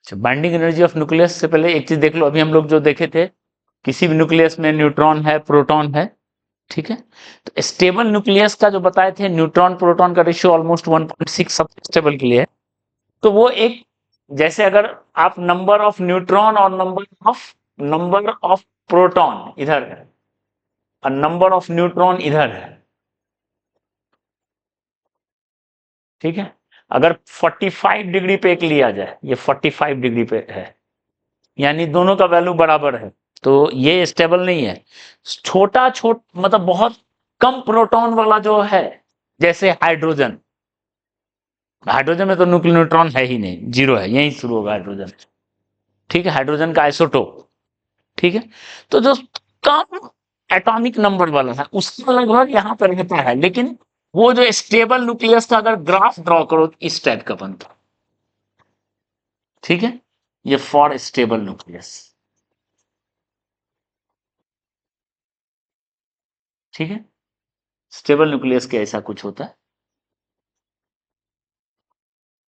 Binding energy of nucleus से पहले एक चीज देख लो, अभी हम लोग जो देखे थे, किसी भी न्यूक्लियस में न्यूट्रॉन है, प्रोटॉन है, ठीक है। तो स्टेबल न्यूक्लियस का जो बताए थे, न्यूट्रॉन प्रोटॉन का रेशियो ऑलमोस्ट 1.6 सब स्टेबल के लिए है। तो वो एक, जैसे अगर आप नंबर ऑफ न्यूट्रॉन और नंबर ऑफ प्रोटॉन इधर है और नंबर ऑफ न्यूट्रॉन इधर है, ठीक है। अगर 45 डिग्री पे एक लिया जाए, ये 45 डिग्री पे है, यानी दोनों का वैल्यू बराबर है, तो ये स्टेबल नहीं है। मतलब बहुत कम प्रोटॉन वाला जो है, जैसे हाइड्रोजन, हाइड्रोजन में तो न्यूट्रॉन है ही नहीं, जीरो है, यहीं शुरू होगा हाइड्रोजन, ठीक है, हाइड्रोजन का आइसोटोप, ठीक है। तो जो कम एटॉमिक नंबर वाला है उसका लगभग यहां पर रहता है, लेकिन वो जो स्टेबल न्यूक्लियस का अगर ग्राफ ड्रॉ करो इस टाइप का बनता, ठीक है। ये फॉर स्टेबल न्यूक्लियस, ठीक है। स्टेबल न्यूक्लियस के ऐसा कुछ होता है,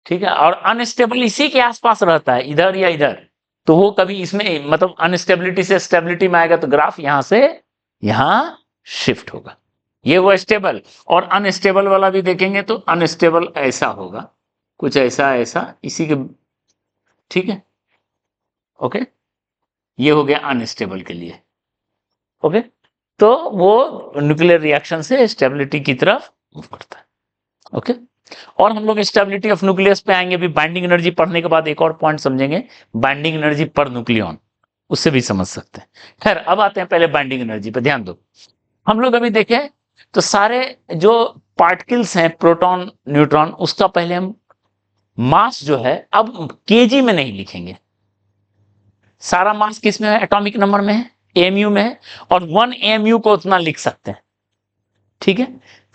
ठीक है। और अनस्टेबल इसी के आसपास रहता है, इधर या इधर, तो वो कभी इसमें मतलब अनस्टेबिलिटी से स्टेबिलिटी में आएगा, तो ग्राफ यहां से यहां शिफ्ट होगा। ये वो स्टेबल, और अनस्टेबल वाला भी देखेंगे तो अनस्टेबल ऐसा होगा, कुछ ऐसा ऐसा इसी के, ठीक है, ओके। ये हो गया अनस्टेबल के लिए, ओके। तो वो न्यूक्लियर रिएक्शन से स्टेबिलिटी की तरफ मूव करता है, ओके। और हम लोग स्टेबिलिटी ऑफ न्यूक्लियस पे आएंगे भी, बाइंडिंग एनर्जी पढ़ने के बाद एक और पॉइंट समझेंगे, बाइंडिंग एनर्जी पर न्यूक्लियन, उससे भी समझ सकते हैं। खैर अब आते हैं पहले बाइंडिंग एनर्जी पे, ध्यान दो। हम लोग अभी देखें तो सारे जो पार्टिकल्स हैं, प्रोटॉन न्यूट्रॉन, उसका पहले हम मास जो है, अब केजी में नहीं लिखेंगे, सारा मास किस में है, एटॉमिक नंबर में है, एमयू में है, और 1 एमयू को उतना लिख सकते हैं, ठीक है।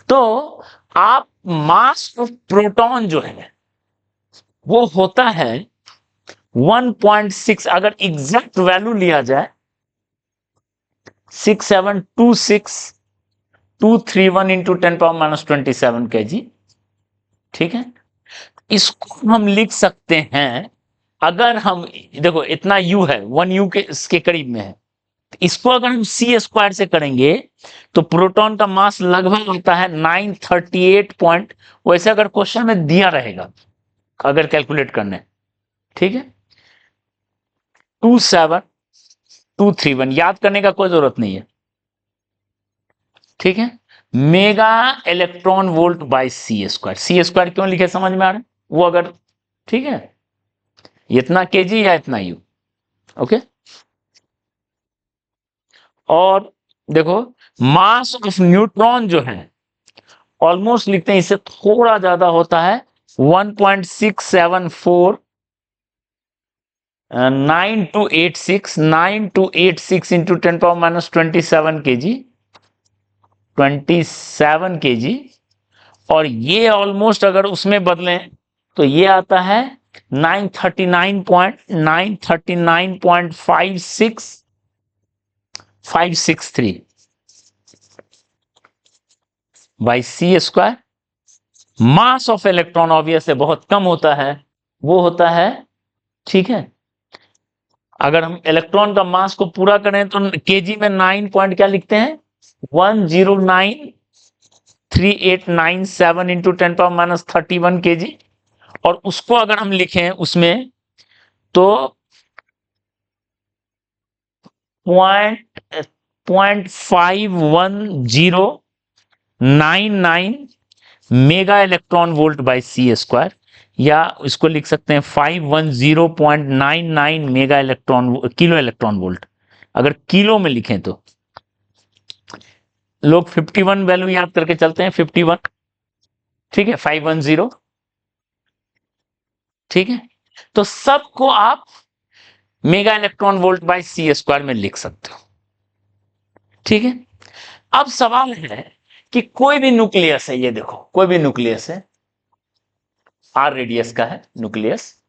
तो आप मास ऑफ प्रोटॉन जो है वो होता है 1.6, अगर एग्जैक्ट वैल्यू लिया जाए 6726231 इंटू 10⁻⁻27 kg, ठीक है। इसको हम लिख सकते हैं, अगर हम देखो इतना यू है, 1 यू के इसके करीब में है, इसको अगर हम सी स्क्वायर से करेंगे तो प्रोटॉन का मास लगभग होता है 938 पॉइंट, वैसे अगर क्वेश्चन में दिया रहेगा अगर कैलकुलेट करने, ठीक है, 27231, याद करने का कोई जरूरत नहीं है, ठीक है। Mega electron volt by C square, C square क्यों लिखे समझ में आ रहा है, वो अगर, ठीक है, इतना केजी या इतना यू, ओके। और देखो मास ऑफ न्यूट्रॉन जो है ऑलमोस्ट लिखते हैं, इससे थोड़ा ज्यादा होता है, 1.674 9286 इंटू 10⁻⁻27 kg, 27 kg। और ये ऑलमोस्ट अगर उसमें बदलें तो ये आता है 939.563 by C square. Mass of electron obvious है बहुत कम होता है, वो होता है, ठीक है। अगर हम इलेक्ट्रॉन का मास को पूरा करें तो केजी में 9 पॉइंट क्या लिखते हैं, 1093897 इंटू 10⁻31 kg। और उसको अगर हम लिखें उसमें तो 0.51099 mega electron volt by C square, या इसको लिख सकते हैं 510.99 mega electron kilo electron volt. अगर किलो में लिखें तो लोग 51 वैल्यू याद करके चलते हैं, 51, ठीक है, 510, ठीक है। तो सबको आप mega electron volt by C square में लिख सकते हो, ठीक है। अब सवाल है कि कोई भी न्यूक्लियस है, ये देखो कोई भी न्यूक्लियस है, आर रेडियस का है न्यूक्लियस,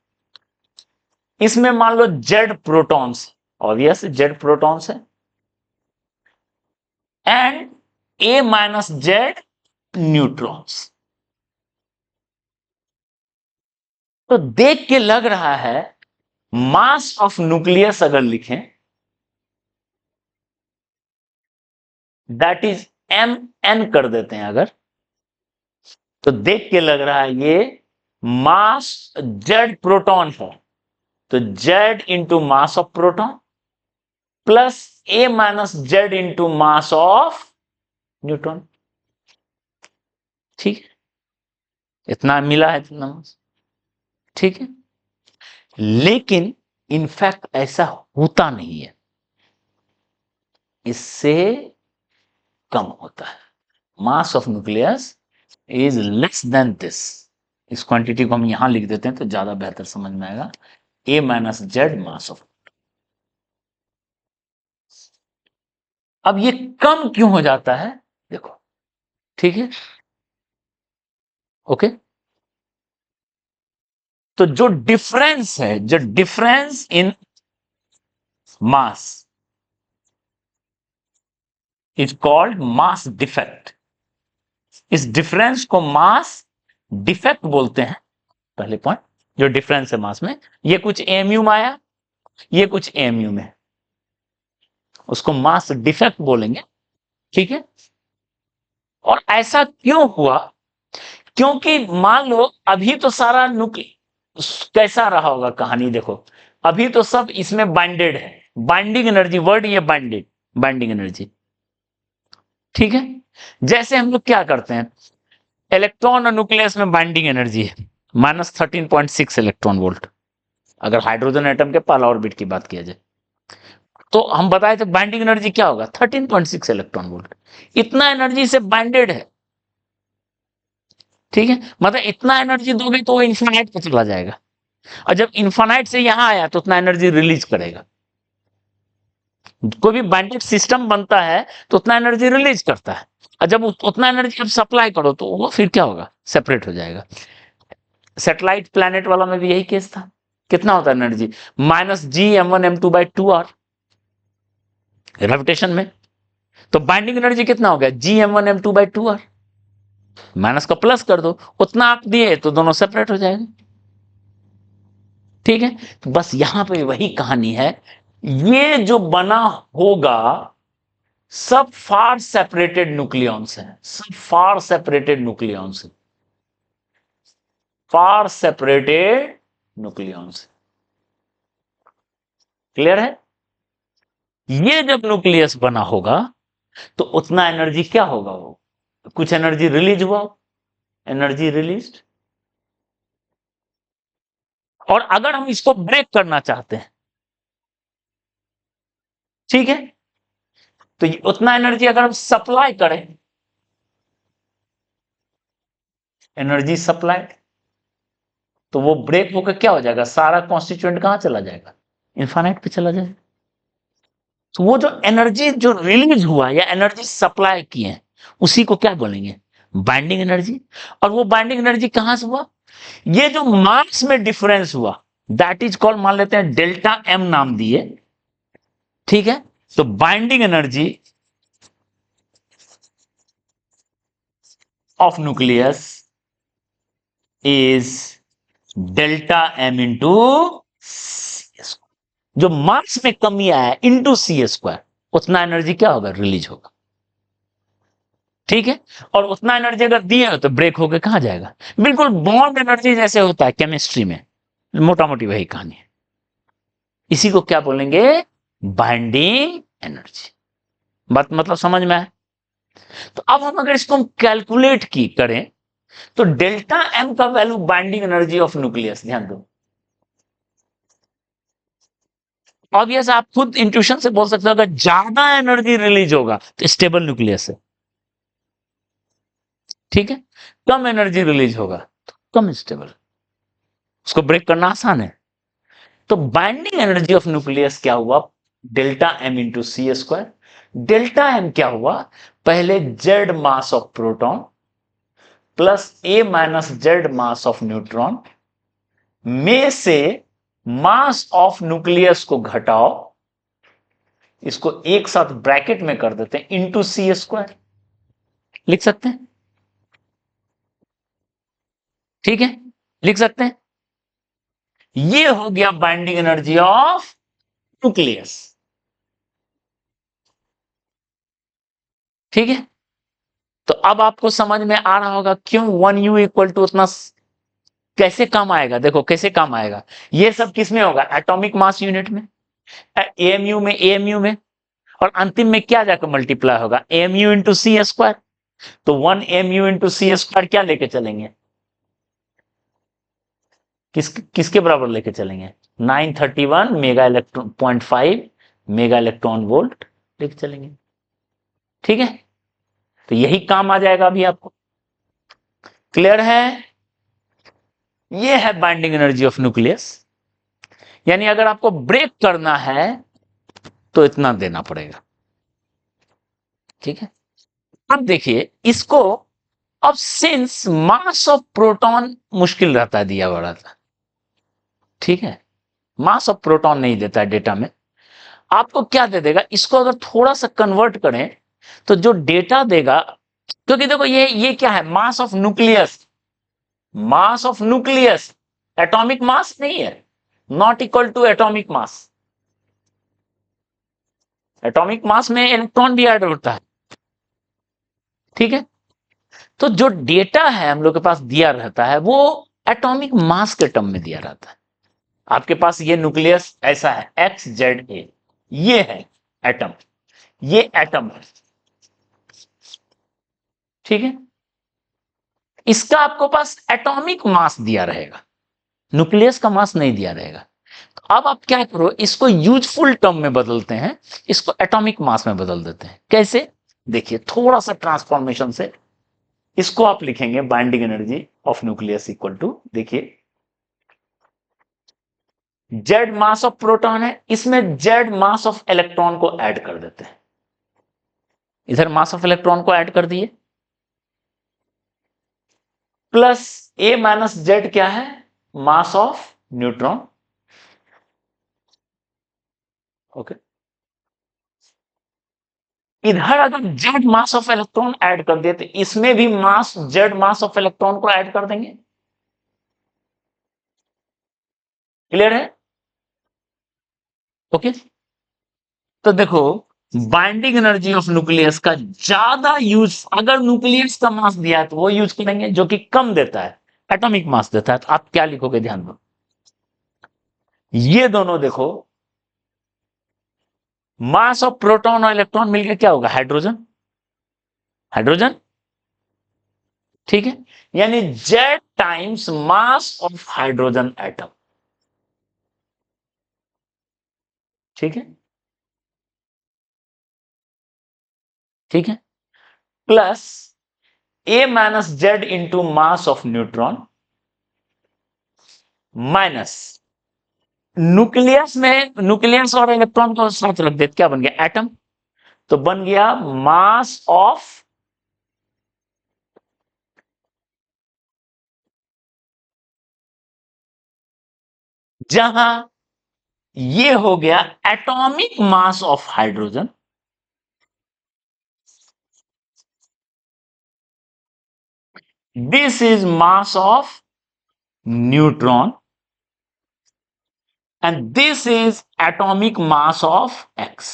इसमें मान लो Z protons, obvious Z protons है, and A minus Z neutrons. तो देख के लग रहा है मास ऑफ न्यूक्लियस अगर लिखें दैट इज एम एन कर देते हैं अगर, तो देख के लग रहा है ये मास जेड प्रोटॉन है, तो Z into mass of proton plus A minus Z into mass of neutron. ठीक है, इतना मिला है, इतना मास। ठीक है, लेकिन इनफैक्ट ऐसा होता नहीं है, इससे कम होता है। Mass of nucleus is less than this. इस क्वांटिटी को हम यहां लिख देते हैं तो ज्यादा बेहतर समझ में आएगा। ए माइनस जेड मास ऑफ। अब ये कम क्यों हो जाता है, देखो। ठीक है, ओके। तो जो डिफरेंस है, जो difference in mass is called mass defect. इस डिफरेंस को मास डिफेक्ट बोलते हैं। पहले पॉइंट, जो डिफरेंस है मास में, ये कुछ एमयू में आया, ये कुछ एमयू में, उसको मास डिफेक्ट बोलेंगे। ठीक है, और ऐसा क्यों हुआ, क्योंकि मान लो अभी तो सारा कैसा रहा होगा कहानी, देखो अभी तो सब इसमें बाइंडेड है। बाइंडिंग एनर्जी वर्ड, ये बाइंडेड, बाइंडिंग एनर्जी। ठीक है, जैसे हम लोग क्या करते हैं, इलेक्ट्रॉन और न्यूक्लियस में बाइंडिंग एनर्जी है -13.6 इलेक्ट्रॉन वोल्ट, अगर हाइड्रोजन एटम के पहला ऑर्बिट की बात किया जाए। तो हम बताए थे बाइंडिंग एनर्जी क्या होगा, 13.6 इलेक्ट्रॉन वोल्ट। इतना एनर्जी से बाइंडेड है। ठीक है, मतलब इतना एनर्जी दोगे तो वो इन्फिनाइट पे चला जाएगा, और जब इन्फिनाइट से यहां आया तो उतना एनर्जी रिलीज करेगा। कोई भी बाइंडेड सिस्टम बनता है तो उतना एनर्जी रिलीज करता है, और जब उतना एनर्जी आप सप्लाई करो तो वो फिर क्या होगा, सेपरेट हो जाएगा। सैटेलाइट प्लैनेट वाला में भी यही केस था। कितना होता है एनर्जी, -Gm1m2/2r ग्रेविटेशन में। तो बाइंडिंग एनर्जी कितना हो गया, Gm1m2/2r, माइनस का प्लस कर दो, उतना आप दिए तो दोनों सेपरेट हो जाएंगे। ठीक है, तो बस यहां पे वही कहानी है, ये जो बना होगा सब फार सेपरेटेड न्यूक्लियॉन्स हैं, सब फार सेपरेटेड न्यूक्लियॉन्स, फार सेपरेटेड न्यूक्लियॉन्स। क्लियर है, ये जब न्यूक्लियस बना होगा तो उतना एनर्जी क्या होगा, वो कुछ एनर्जी रिलीज हुआ, एनर्जी रिलीज। और अगर हम इसको ब्रेक करना चाहते हैं, ठीक है, तो उतना एनर्जी अगर हम सप्लाई करें, एनर्जी सप्लाई, तो वो ब्रेक होकर क्या हो जाएगा, सारा कॉन्स्टिट्यूएंट कहां चला जाएगा, इन्फानाइट पे चला जाएगा। तो वो जो एनर्जी जो रिलीज हुआ या एनर्जी सप्लाई किए, उसी को क्या बोलेंगे, बाइंडिंग एनर्जी। और वो बाइंडिंग एनर्जी कहां से हुआ, ये जो मास में डिफरेंस हुआ दैट इज कॉल्ड, मान लेते हैं डेल्टा एम नाम दिए। ठीक है, तो binding energy of nucleus is delta M into C square. जो मास में कमी आया इंटू सी स्क्वायर, उतना एनर्जी क्या होगा, रिलीज होगा। ठीक है, और उतना एनर्जी अगर दिए तो ब्रेक होकर कहां जाएगा, बिल्कुल बॉन्ड एनर्जी जैसे होता है केमिस्ट्री में, मोटा मोटी वही कहानी है। इसी को क्या बोलेंगे, बाइंडिंग एनर्जी। बात मतलब समझ में आए। तो अब हम अगर इसको हम कैलकुलेट की करें, तो डेल्टा एम का value binding energy of nucleus, ध्यान दो। ऑब्वियस आप खुद इंट्यूशन से बोल सकते हो, अगर ज्यादा एनर्जी रिलीज होगा तो स्टेबल न्यूक्लियस है। ठीक है, कम एनर्जी रिलीज होगा तो कम स्टेबल, उसको ब्रेक करना आसान है। तो बाइंडिंग एनर्जी ऑफ न्यूक्लियस क्या हुआ, delta M into C square. Delta M क्या हुआ, पहले Z mass of proton plus A minus Z mass of neutron में से मास ऑफ न्यूक्लियस को घटाओ, इसको एक साथ ब्रैकेट में कर देते हैं, इंटू सी स्क्वायर लिख सकते हैं। ठीक है, लिख सकते हैं। ये हो गया बाइंडिंग एनर्जी ऑफ न्यूक्लियस। ठीक है, तो अब आपको समझ में आ रहा होगा क्यों 1U इक्वल टू उतना कैसे काम आएगा। देखो कैसे काम आएगा, ये सब किस में होगा, एटॉमिक मास यूनिट में, एएमयू में, एएमयू में, और अंतिम में क्या जाकर मल्टीप्लाई होगा, एएमयू इंटू सी स्क्वायर। तो 1 mu इंटू सी स्क्वायर क्या लेके चलेंगे, किसके बराबर लेके चलेंगे, 931 mega electron 0.5 mega electron volt लेके चलेंगे। ठीक है, तो यही काम आ जाएगा अभी आपको। क्लियर है, ये है बाइंडिंग एनर्जी ऑफ न्यूक्लियस। यानी अगर आपको ब्रेक करना है तो इतना देना पड़ेगा। ठीक है, अब देखिए इसको, अब सिंस मास ऑफ प्रोटॉन मुश्किल रहता है दिया हुआ रहता है, ठीक है, मास ऑफ प्रोटॉन नहीं देता है डेटा में, आपको क्या दे देगा, इसको अगर थोड़ा सा कन्वर्ट करें तो जो डेटा देगा, क्योंकि देखो ये क्या है, mass of nucleus, mass of nucleus, atomic mass नहीं है, not equal to atomic mass. Atomic mass में इलेक्ट्रॉन भी ऐड होता है। ठीक है, तो जो डेटा है हम लोग के पास दिया रहता है वो एटॉमिक मास के टर्म में दिया रहता है। आपके पास ये न्यूक्लियस ऐसा है XZA, ये है एटम, ये एटम है। ठीक है, इसका आपको पास एटॉमिक मास दिया रहेगा, न्यूक्लियस का मास नहीं दिया रहेगा। तो अब आप क्या करो, इसको यूजफुल टर्म में बदलते हैं, इसको एटॉमिक मास में बदल देते हैं। कैसे, देखिए थोड़ा सा ट्रांसफॉर्मेशन से इसको आप लिखेंगे binding energy of nucleus equal to, देखिए जेड मास ऑफ प्रोटॉन है, इसमें जेड मास ऑफ इलेक्ट्रॉन को ऐड कर देते हैं, इधर मास ऑफ इलेक्ट्रॉन को ऐड कर दिए, प्लस ए माइनस जेड क्या है, मास ऑफ न्यूट्रॉन। ओके, इधर अगर Z mass of electron add कर दिए तो इसमें भी मास जेड मास ऑफ इलेक्ट्रॉन को ऐड कर देंगे। क्लियर है, ओके। तो देखो बाइंडिंग एनर्जी ऑफ न्यूक्लियस का ज्यादा यूज, अगर न्यूक्लियस का मास दिया है तो वो यूज करेंगे, जो कि कम देता है, एटॉमिक मास देता है, तो आप क्या लिखोगे, ध्यान दो, ये दोनों देखो, मास ऑफ प्रोटॉन और इलेक्ट्रॉन मिलकर क्या होगा, हाइड्रोजन, हाइड्रोजन। ठीक है, यानी Z times mass of hydrogen atom. ठीक है, ठीक है, plus A minus Z into mass of neutron, minus nucleus में, न्यूक्लियस और इलेक्ट्रॉन को साथ रख देते, क्या बन गया, एटम। तो बन गया मास ऑफ, जहां ये हो गया atomic mass of hydrogen, this is mass of neutron, and this is atomic mass of x.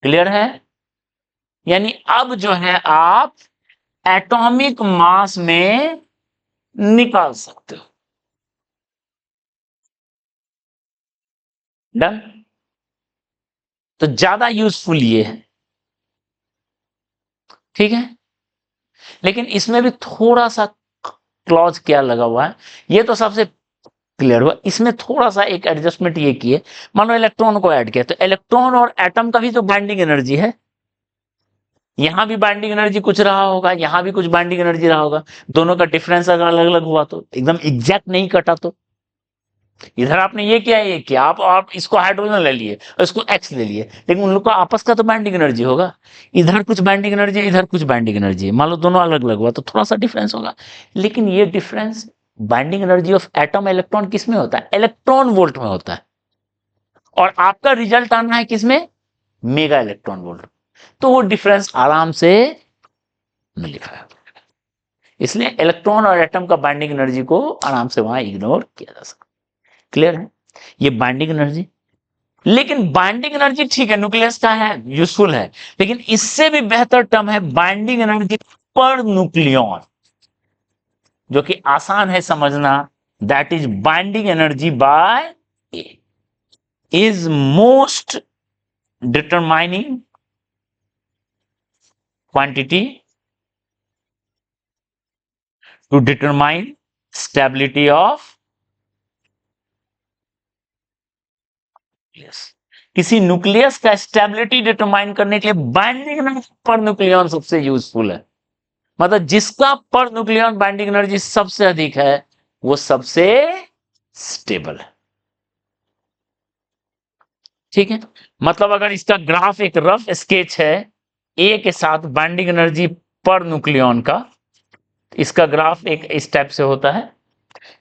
Clear है, यानी अब जो है आप एटॉमिक मास में निकाल सकते हो। डन, तो ज्यादा यूजफुल ये है। ठीक है, लेकिन इसमें भी थोड़ा सा क्लॉज क्या लगा हुआ है, ये तो सबसे क्लियर हुआ, इसमें थोड़ा सा एक एडजस्टमेंट ये किए, मान लो इलेक्ट्रॉन को ऐड किया, तो इलेक्ट्रॉन और एटम का भी तो बाइंडिंग एनर्जी है, यहां भी बाइंडिंग एनर्जी कुछ रहा होगा, यहां भी कुछ बाइंडिंग एनर्जी रहा होगा, दोनों का डिफरेंस अगर अलग अलग हुआ तो एकदम एग्जैक्ट नहीं कटा, तो इधर आपने ये किया, ये किया, आप इसको हाइड्रोजन ले लिए और इसको एक्स ले लिए, लेकिन उन लोग का आपस का तो बाइंडिंग एनर्जी होगा, इधर कुछ बाइंडिंग एनर्जी है, इधर कुछ बाइंडिंग एनर्जी है, मान लो दोनों अलग अलग हुआ तो थोड़ा सा डिफरेंस होगा, लेकिन ये difference binding energy of atom electron किस में होता है, इलेक्ट्रॉन वोल्ट में होता है, और आपका रिजल्ट आना है किसमें, मेगा इलेक्ट्रॉन वोल्ट, तो वो डिफरेंस आराम से लिखा है। इसलिए इलेक्ट्रॉन और एटम का बाइंडिंग एनर्जी को आराम से वहां इग्नोर किया जा सकता है। क्लियर है? ये बाइंडिंग एनर्जी। लेकिन बाइंडिंग एनर्जी ठीक है, न्यूक्लियस का है, यूजफुल है, लेकिन इससे भी बेहतर टर्म है बाइंडिंग एनर्जी पर न्यूक्लियन, जो कि आसान है समझना। That is binding energy by A is most determining quantity to determine stability of nucleus. किसी न्यूक्लियस का स्टेबिलिटी डिटरमाइन करने के लिए बाइंडिंग एनर्जी पर न्यूक्लियन सबसे यूजफुल है। मतलब जिसका पर न्यूक्लियन बाइंडिंग एनर्जी सबसे अधिक है वो सबसे स्टेबल है। ठीक है? मतलब अगर इसका ग्राफ एक रफ स्केच है ए के साथ बाइंडिंग एनर्जी पर न्यूक्लियन का, इसका ग्राफ एक इस टाइप से होता है,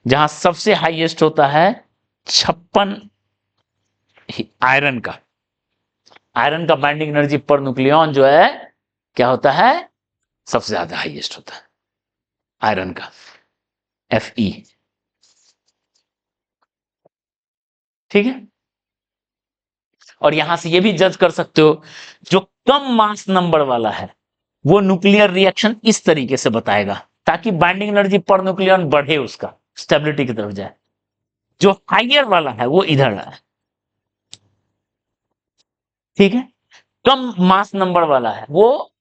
जहां सबसे हाईएस्ट होता है 56 आयरन का। आयरन का बाइंडिंग एनर्जी पर न्यूक्लियन जो है क्या होता है, सबसे ज्यादा हाईएस्ट होता है आयरन का, Fe। ठीक है? और यहां से ये भी जज कर सकते हो, जो कम मास नंबर वाला है वो न्यूक्लियर रिएक्शन इस तरीके से बताएगा ताकि बाइंडिंग एनर्जी पर न्यूक्लियन बढ़े, उसका स्टेबिलिटी की तरफ जाए। जो हाइयर वाला है वो इधर है। ठीक है? कम मास नंबर वाला है वो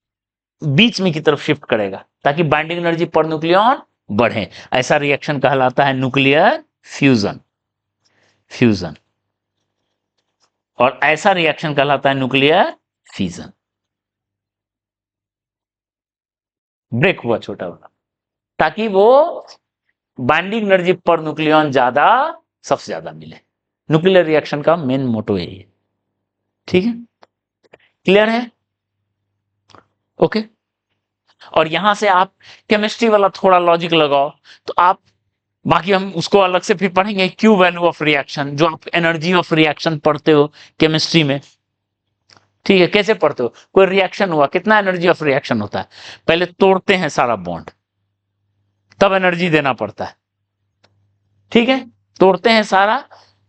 बीच में की तरफ शिफ्ट करेगा ताकि बाइंडिंग एनर्जी पर न्यूक्लियन बढ़े। ऐसा रिएक्शन कहलाता है न्यूक्लियर फ्यूजन। फ्यूजन। और ऐसा रिएक्शन कहलाता है न्यूक्लियर फिजन। ब्रेक हुआ छोटा वाला, ताकि वो बाइंडिंग एनर्जी पर न्यूक्लियन ज्यादा, सबसे ज्यादा मिले। न्यूक्लियर रिएक्शन का मेन मोटो यही है। ठीक है? क्लियर है? ओके। और यहां से आप केमिस्ट्री वाला थोड़ा लॉजिक लगाओ तो आप, बाकी हम उसको अलग से फिर पढ़ेंगे, क्यू वैल्यू ऑफ रिएक्शन, जो आप एनर्जी ऑफ रिएक्शन पढ़ते हो केमिस्ट्री में। ठीक है? कैसे पढ़ते हो? कोई रिएक्शन हुआ, कितना एनर्जी ऑफ रिएक्शन होता है? पहले तोड़ते हैं सारा बॉन्ड, तब एनर्जी देना पड़ता है। ठीक है? तोड़ते हैं सारा,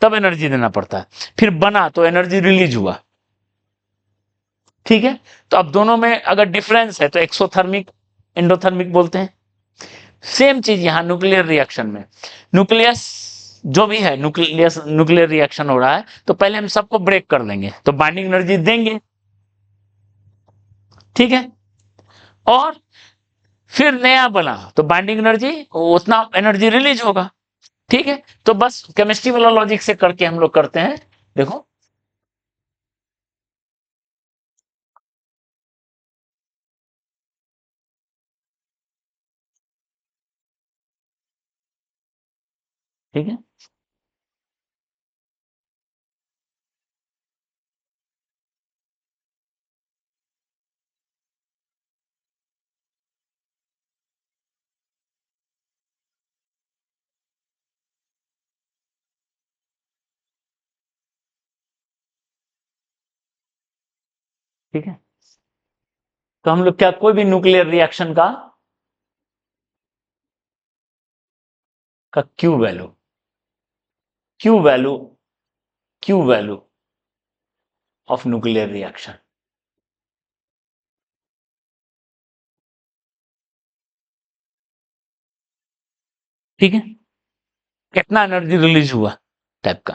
तब एनर्जी देना पड़ता है। फिर बना तो एनर्जी रिलीज हुआ। ठीक है? तो अब दोनों में अगर डिफरेंस है तो एक्सोथर्मिक, एंडोथर्मिक बोलते हैं। सेम चीज यहां न्यूक्लियर रिएक्शन में, न्यूक्लियस जो भी है, न्यूक्लियर रिएक्शन हो रहा है तो पहले हम सबको ब्रेक कर देंगे तो बाइंडिंग एनर्जी देंगे। ठीक है? और फिर नया बना तो बाइंडिंग एनर्जी, उतना एनर्जी रिलीज होगा। ठीक है? तो बस केमिस्ट्री वाला लॉजिक से करके हम लोग करते हैं। देखो, ठीक है? ठीक है? तो हम लोग क्या कोई भी न्यूक्लियर रिएक्शन का Q value, Q value, Q value of nuclear reaction, ठीक है, कितना एनर्जी रिलीज हुआ टाइप का।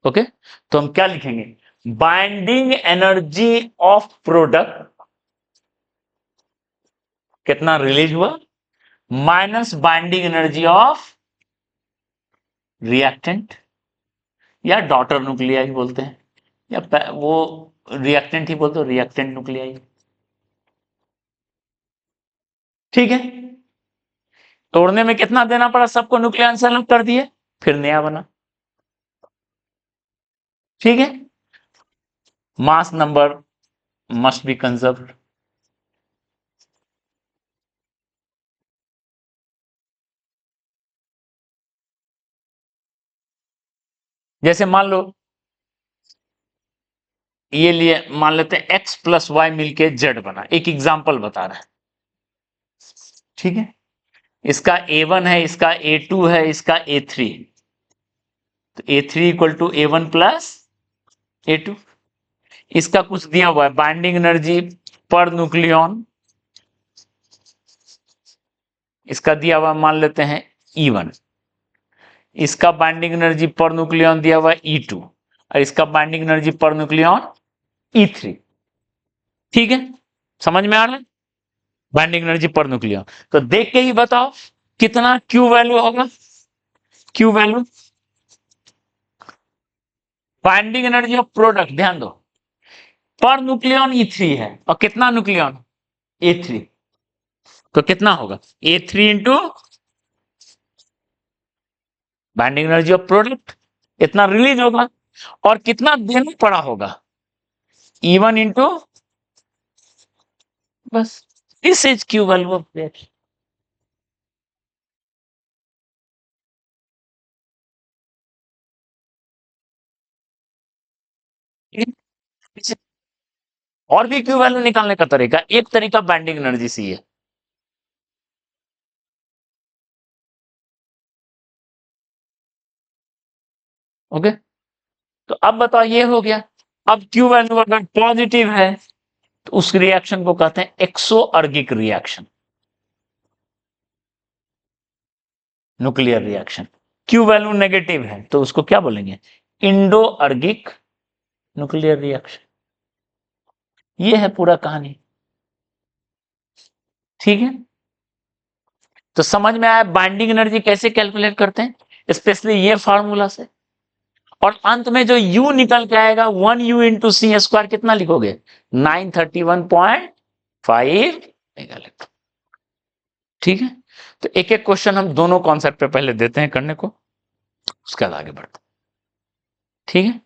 ओके? तो हम क्या लिखेंगे? बाइंडिंग एनर्जी ऑफ प्रोडक्ट कितना रिलीज हुआ, minus binding energy of reactant, या डॉटर न्यूक्लियाई बोलते हैं, या वो रिएक्टेंट ही बोलते हो, रिएक्टेंट न्यूक्लियाई। ठीक है? तोड़ने में कितना देना पड़ा, सबको न्यूक्लियन से अलग कर दिए, फिर नया बना। ठीक है? Mass number must be conserved. जैसे मान लो ये लिए, मान लेते हैं x प्लस वाई मिलके z बना, एक एग्जाम्पल बता रहा है। ठीक है, इसका A1 है, इसका A2 है, इसका A3, तो A3 equal to A1 plus A2। इसका कुछ दिया हुआ है बाइंडिंग एनर्जी पर न्यूक्लियन, इसका दिया हुआ मान लेते हैं E1, इसका बाइंडिंग एनर्जी पर न्यूक्लियन दिया हुआ है E2, और इसका binding energy per nucleon E3। ठीक है, समझ में आ रहा है, बाइंडिंग एनर्जी पर न्यूक्लियन। तो देख के ही बताओ कितना Q वैल्यू होगा, Q value binding energy of product, ध्यान दो, पर न्यूक्लियन E3 है और कितना न्यूक्लियन A3, तो कितना होगा A3 into binding energy of product, इतना रिलीज होगा, और कितना देना पड़ा होगा E1 इंटू, बस this is Q value of reaction. और भी Q वैल्यू निकालने का तरीका, एक तरीका बाइंडिंग एनर्जी से है। ओके, तो अब बताओ ये हो गया। अब Q वैल्यू अगर पॉजिटिव है तो उस रिएक्शन को कहते हैं exoergic reaction, nuclear reaction. Q value negative है तो उसको क्या बोलेंगे, इंडो अर्गिक न्यूक्लियर रिएक्शन। ये है पूरा कहानी। ठीक है, तो समझ में आया बाइंडिंग एनर्जी कैसे कैलकुलेट करते हैं, स्पेशली ये फार्मूला से। और अंत में जो U निकल के आएगा 1U इंटू सी स्क्वायर कितना लिखोगे 931.5 मेगा इलेक्ट्रॉन। ठीक है, तो एक एक क्वेश्चन हम दोनों कॉन्सेप्ट पे पहले देते हैं करने को, उसके बाद आगे बढ़ते हैं। ठीक है।